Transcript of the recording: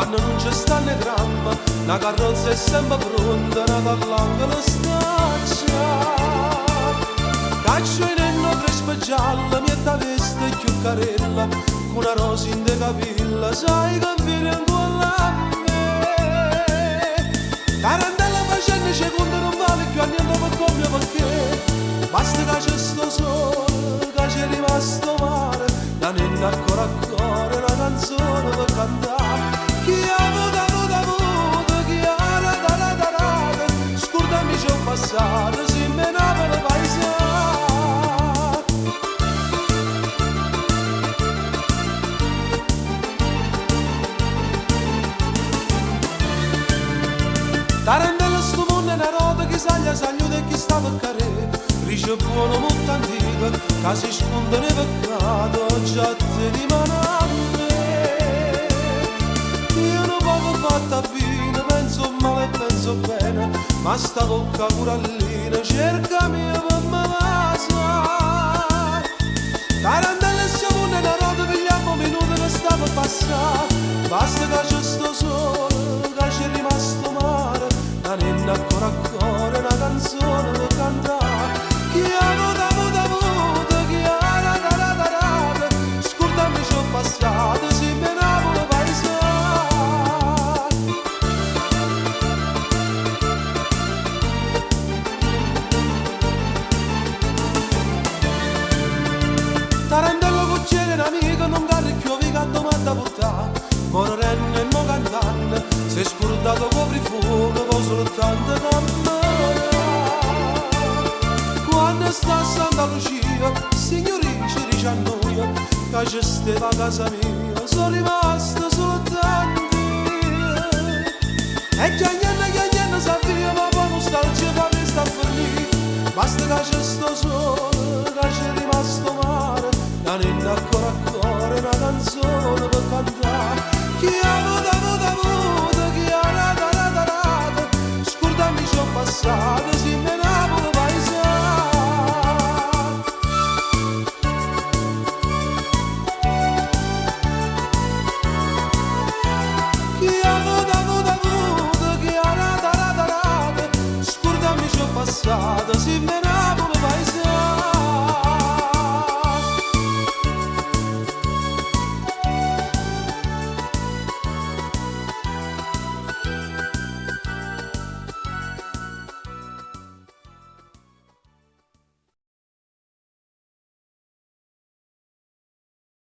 quando non c'è sta né dramma, la carrozza è sempre pronta, una dall'angolo staccia. Caccio in enno crespa gialla, mietta veste e chiuccarella, con una rosa in de capilla, sai che viene ancora a me. Tarantella facendo secondo non vale più a niente per come perché, basta che c'è sto sole, che c'è rimasto mare, da nenna ancora a cuore, una canzone per cantare. Chi ha avuto, chi ha rata, scordami c'è un passato, si menava il paesaggio. Tarantella sto mondo è una roba che saglia e chi sta per carere, rice buono molto antico, che si sconda nei peccati, già te di manante. Io non poco fatta a vino, penso male e penso bene, ma sta tocca curallina, cercami per me casa. Tarantella sto mondo è una roba, pigliamo minuti che sta per passare, basta che c'è sto sole, che c'è rimasto mare, la nenna ancora a cuore, una canzone per cantare. Chi ha avuto, chi ha rata, scordami c'ho passato, si menava il paesaggio. Tarantello cucciere un amico, non cade più, vi canto matta portare, morendo e non cantando, si è scordato coprifuoco, poi soltanto cammina. Quando sta a Santa Lucia, signorina dice a noi, che c'è stava a casa mia, sono rimasto soltanto io. E chiagnando sa via, ma poi nostalgia fa mi sta a fornire, basta che c'è sto sole, che c'è rimasto mare, la nenna ancora a cuore, una canzone per cantare. Chi ha avuto, chi ha rata, scordami c'ho passato, si menava il paesaggio. Chi ha avuto, chi ha rata, scordami c'ho passato, si menava